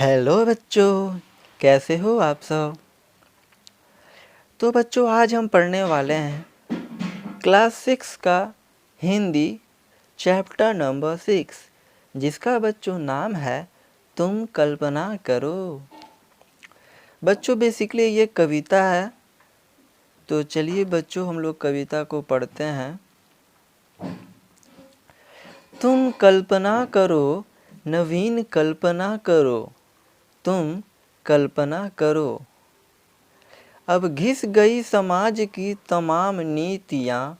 Hello बच्चों, कैसे हो आप सब। तो बच्चों आज हम पढ़ने वाले हैं क्लास 6 का हिंदी चैप्टर नंबर 6, जिसका बच्चों नाम है तुम कल्पना करो। बच्चों बेसिकली ये कविता है, तो चलिए बच्चों हम लोग कविता को पढ़ते हैं। तुम कल्पना करो, नवीन कल्पना करो, तुम कल्पना करो। अब घिस गई समाज की तमाम नीतियाँ,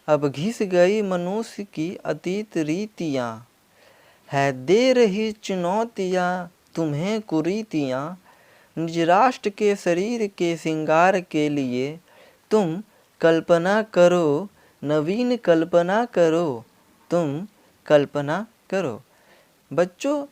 अब घिस गई मनुष्य की अतीत रीतियाँ, है दे रही चुनौतियाँ तुम्हें कुरीतियाँ। निज राष्ट्र के शरीर के श्रृंगार के लिए तुम कल्पना करो, नवीन कल्पना करो, तुम कल्पना करो। बच्चों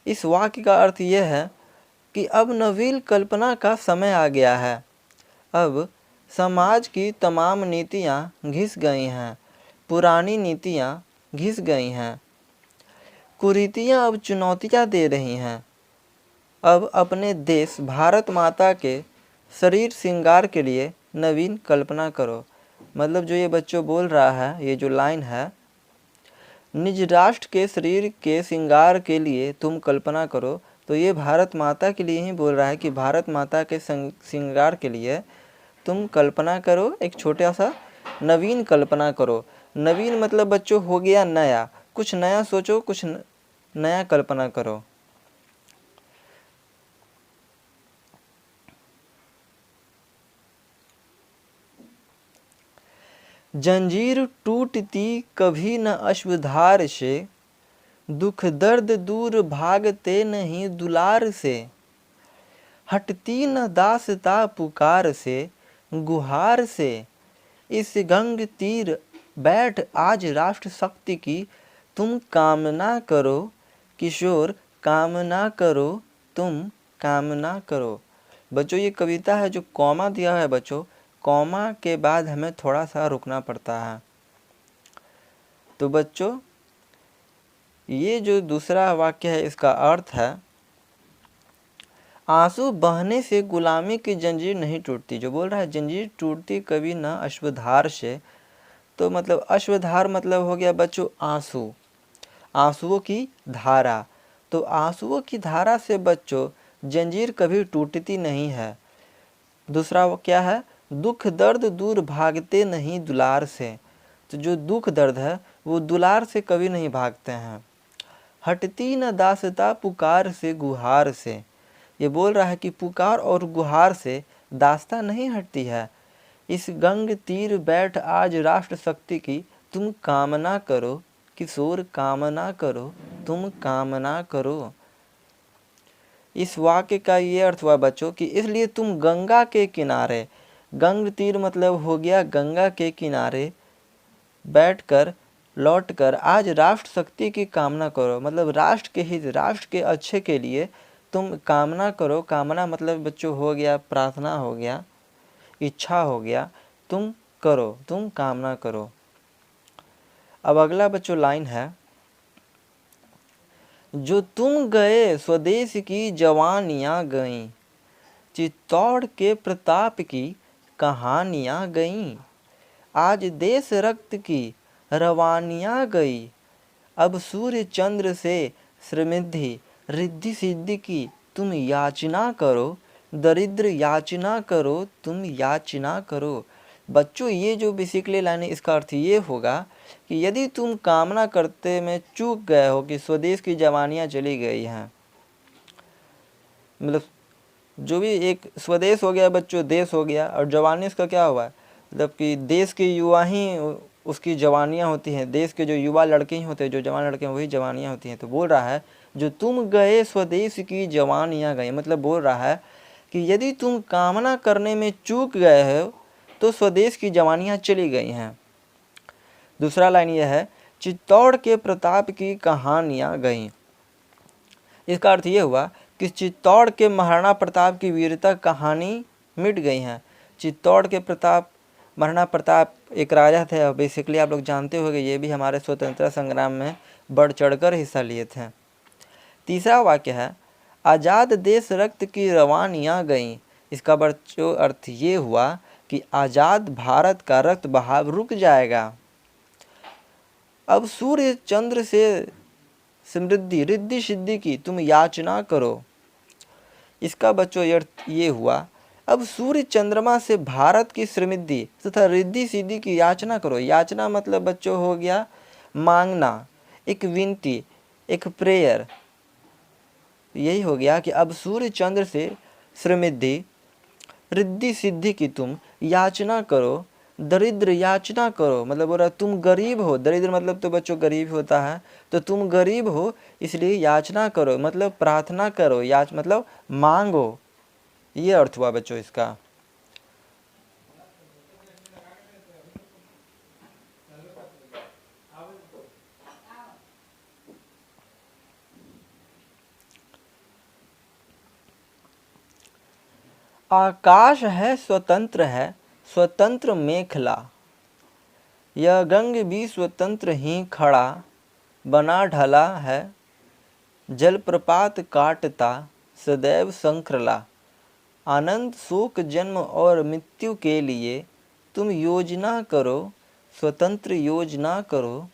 इस वाक्य का अर्थ यह है कि अब नवीन कल्पना का समय आ गया है। अब समाज की तमाम नीतियाँ घिस गई हैं, पुरानी नीतियाँ घिस गई हैं, कुरीतियाँ अब चुनौतियाँ दे रही हैं। अब अपने देश भारत माता के शरीर श्रृंगार के लिए नवीन कल्पना करो। मतलब जो ये बच्चों बोल रहा है, ये जो लाइन है, निज राष्ट्र के शरीर के श्रृंगार के लिए तुम कल्पना करो, तो ये भारत माता के लिए ही बोल रहा है कि भारत माता के श्रृंगार के लिए तुम कल्पना करो, एक छोटा सा नवीन कल्पना करो। नवीन मतलब बच्चों हो गया नया, कुछ नया सोचो, कुछ नया कल्पना करो। जंजीर टूटती कभी न अश्वधार से, दुख दर्द दूर भागते नहीं दुलार से। हटती न दासता पुकार से, गुहार से। इस गंग तीर बैठ आज राष्ट्र शक्ति की तुम कामना करो, किशोर कामना करो, तुम कामना करो। बच्चों ये कविता है, जो कॉमा दिया है बच्चों, कॉमा के बाद हमें थोड़ा सा रुकना पड़ता है। तो बच्चों ये जो दूसरा वाक्य है, इसका अर्थ है आंसू बहने से गुलामी की जंजीर नहीं टूटती। जो बोल रहा है जंजीर टूटती कभी ना अश्वधार से, तो मतलब अश्वधार मतलब हो गया बच्चों आंसू, आंसुओं की धारा। तो आंसुओं की धारा से बच्चों जंजीर कभी टूटती नहीं है। दूसरा क्या है, दुख दर्द दूर भागते नहीं दुलार से। तो जो दुख दर्द है वो दुलार से कभी नहीं भागते हैं। हटती न दासता पुकार से गुहार से। ये बोल रहा है कि पुकार और गुहार से दास्ता नहीं हटती है। इस गंग तीर बैठ आज राष्ट्र शक्ति की तुम कामना करो, किशोर कामना करो, तुम कामना करो। इस वाक्य का ये अर्थ हुआ बच्चों कि इसलिए तुम गंगा के किनारे, गंग तीर मतलब हो गया गंगा के किनारे बैठकर लौटकर आज राष्ट्र शक्ति की कामना करो। मतलब राष्ट्र के हित, राष्ट्र के अच्छे के लिए तुम कामना करो। कामना मतलब बच्चों हो गया प्रार्थना, हो गया इच्छा, हो गया तुम करो, तुम कामना करो। अब अगला बच्चों लाइन है, जो तुम गए स्वदेश की जवानियाँ गईं, चित्तौड़ के प्रताप की कहानियाँ गईं। आज देश रक्त की रवानियाँ गई, अब सूर्य चंद्र से समृद्धि रिद्धि सिद्धि की तुम याचना करो, दरिद्र याचना करो, तुम याचना करो। बच्चों ये जो बेसिकली लाइन है, इसका अर्थ ये होगा कि यदि तुम कामना करते में चूक गए हो कि स्वदेश की जवानियाँ चली गई हैं, मतलब जो भी एक स्वदेश हो गया बच्चों, देश हो गया, और जवानी इसका क्या हुआ, मतलब कि देश के युवा ही उसकी जवानियाँ होती हैं। देश के जो युवा लड़के ही होते हैं, जो जवान लड़के हैं वही जवानियाँ होती हैं। तो बोल रहा है जो तुम गए स्वदेश की जवानियाँ गई, मतलब बोल रहा है कि यदि तुम कामना करने में चूक गए हो तो स्वदेश की जवानियाँ चली गई हैं। दूसरा लाइन यह है, चित्तौड़ के प्रताप की कहानियाँ गईं। इसका अर्थ ये हुआ कि चित्तौड़ के महाराणा प्रताप की वीरता कहानी मिट गई हैं। चित्तौड़ के प्रताप, महाराणा प्रताप एक राजा थे, और बेसिकली आप लोग जानते होंगे ये भी हमारे स्वतंत्रता संग्राम में बढ़ चढ़कर हिस्सा लिए थे। तीसरा वाक्य है, आज़ाद देश रक्त की रवानियाँ गईं। इसका बच्चों अर्थ ये हुआ कि आज़ाद भारत का रक्त बहाव रुक जाएगा। अब सूर्य चंद्र से समृद्धि रिद्धि सिद्धि की तुम याचना करो। इसका बच्चों अर्थ ये हुआ, अब सूर्य चंद्रमा से भारत की समृद्धि तथा रिद्धि सिद्धि की याचना करो। याचना मतलब बच्चों हो गया मांगना, एक विनती, एक प्रेयर। यही हो गया कि अब सूर्य चंद्र से समृद्धि रिद्धि सिद्धि की तुम याचना करो। दरिद्र याचना करो मतलब बोल रहा तुम गरीब हो। दरिद्र मतलब तो बच्चों गरीब होता है, तो तुम गरीब हो इसलिए याचना करो मतलब प्रार्थना करो। याच मतलब मांगो, ये अर्थ हुआ बच्चों इसका। आकाश है स्वतंत्र है, स्वतंत्र मेखला। यह गंग भी स्वतंत्र ही खड़ा बना ढला है। जलप्रपात काटता सदैव संक्रला। आनंद शोक जन्म और मृत्यु के लिए तुम योजना करो। स्वतंत्र योजना करो,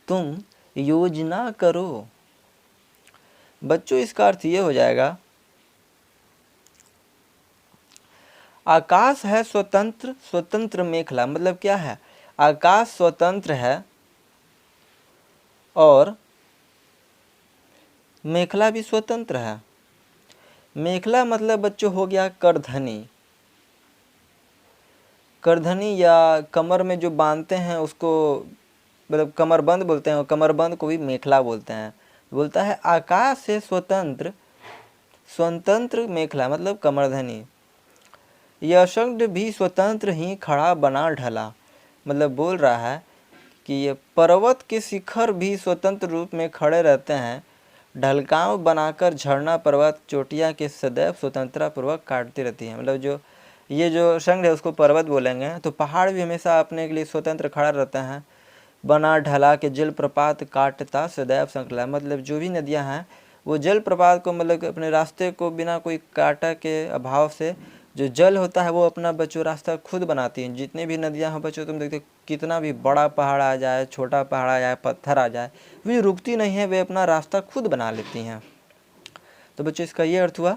तुम योजना करो। बच्चों इसका अर्थ ये हो जाएगा, आकाश है स्वतंत्र, स्वतंत्र मेखला मतलब क्या है, आकाश स्वतंत्र है और मेखला भी स्वतंत्र है। मेखला मतलब बच्चों हो गया करधनी। करधनी या कमर में जो बांधते हैं उसको मतलब कमरबंद बोलते हैं, कमरबंद को भी मेखला बोलते हैं। बोलता है आकाश से स्वतंत्र, स्वतंत्र मेखला मतलब कमरधनी। यह शब्द भी स्वतंत्र ही खड़ा बना ढला मतलब बोल रहा है कि ये पर्वत के शिखर भी स्वतंत्र रूप में खड़े रहते हैं। ढलकाव बनाकर झरना पर्वत चोटियाँ के सदैव स्वतंत्रता पूर्वक काटती रहती हैं। मतलब जो ये जो संघ है उसको पर्वत बोलेंगे, तो पहाड़ भी हमेशा अपने के लिए स्वतंत्र खड़ा रहता है। बना ढला के जलप्रपात काटता सदैव संकला मतलब जो भी नदियाँ हैं वो जलप्रपात को मतलब अपने रास्ते को बिना कोई काटा के अभाव से जो जल होता है वो अपना बच्चों रास्ता खुद बनाती हैं। जितने भी नदियाँ हैं बच्चों तुम देखते कितना भी बड़ा पहाड़ आ जाए, छोटा पहाड़ आ जाए, पत्थर आ जाए, वे रुकती नहीं है, वे अपना रास्ता खुद बना लेती हैं। तो बच्चों इसका ये अर्थ हुआ,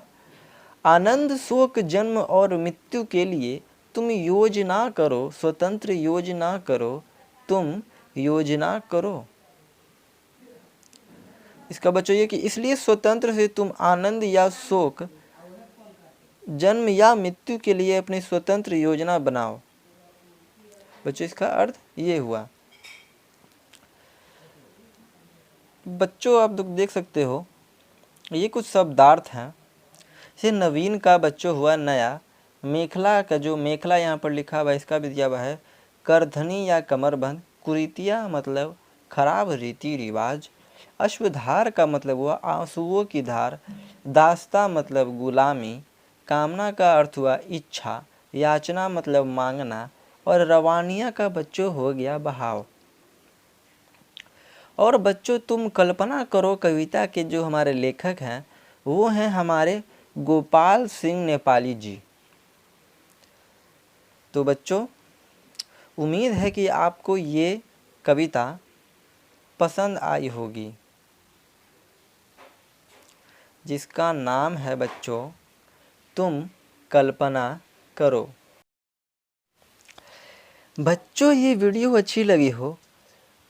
आनंद शोक जन्म और मृत्यु के लिए तुम योजना करो। स्वतंत्र योजना करो, तुम योजना करो। इसका बच्चों ये कि इसलिए स्वतंत्र से तुम आनंद या शोक जन्म या मृत्यु के लिए अपनी स्वतंत्र योजना बनाओ। बच्चों इसका अर्थ ये हुआ। बच्चों आप देख सकते हो ये कुछ शब्दार्थ हैं। इसे नवीन का बच्चों हुआ नया। मेखला का जो मेखला यहाँ पर लिखा हुआ इसका भी दिया हुआ है करधनी या कमरबंद। कुरीतिया मतलब खराब रीति रिवाज। अश्वधार का मतलब हुआ आंसुओं की धार। दास्ता मतलब गुलामी। कामना का अर्थ हुआ इच्छा। याचना मतलब मांगना। और रवानिया का बच्चों हो गया बहाव। और बच्चों तुम कल्पना करो कविता के जो हमारे लेखक हैं वो हैं हमारे गोपाल सिंह नेपाली जी। तो बच्चों उम्मीद है कि आपको ये कविता पसंद आई होगी, जिसका नाम है बच्चों तुम कल्पना करो। बच्चों ये वीडियो अच्छी लगी हो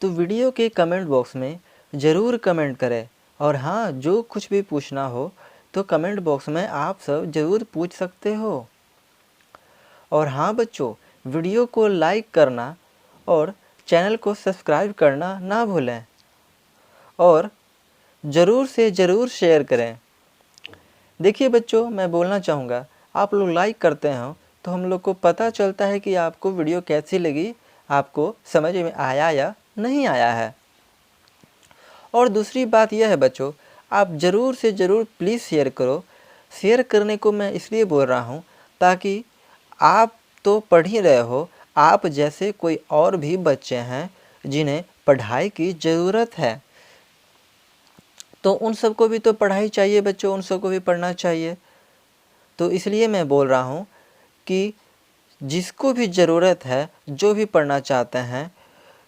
तो वीडियो के कमेंट बॉक्स में ज़रूर कमेंट करें। और हाँ, जो कुछ भी पूछना हो तो कमेंट बॉक्स में आप सब ज़रूर पूछ सकते हो। और हाँ बच्चों, वीडियो को लाइक करना और चैनल को सब्सक्राइब करना ना भूलें और ज़रूर से ज़रूर शेयर करें। देखिए बच्चों, मैं बोलना चाहूँगा, आप लोग लाइक करते हो तो हम लोग को पता चलता है कि आपको वीडियो कैसी लगी, आपको समझ में आया या नहीं आया है। और दूसरी बात यह है बच्चों, आप ज़रूर से ज़रूर प्लीज़ शेयर करो। शेयर करने को मैं इसलिए बोल रहा हूँ ताकि आप तो पढ़ ही रहे हो, आप जैसे कोई और भी बच्चे हैं जिन्हें पढ़ाई की ज़रूरत है, तो उन सबको भी तो पढ़ाई चाहिए बच्चों, उन सबको भी पढ़ना चाहिए। तो इसलिए मैं बोल रहा हूँ कि जिसको भी ज़रूरत है, जो भी पढ़ना चाहते हैं,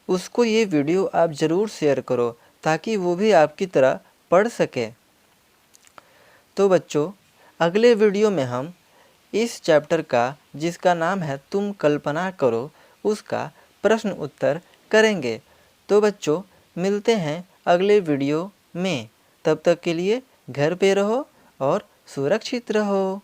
उसको ये वीडियो आप ज़रूर शेयर करो ताकि वो भी आपकी तरह पढ़ सके। तो बच्चों, अगले वीडियो में हम इस चैप्टर का, जिसका नाम है तुम कल्पना करो, उसका प्रश्न उत्तर करेंगे। तो बच्चों, मिलते हैं अगले वीडियो में। तब तक के लिए घर पे रहो और सुरक्षित रहो।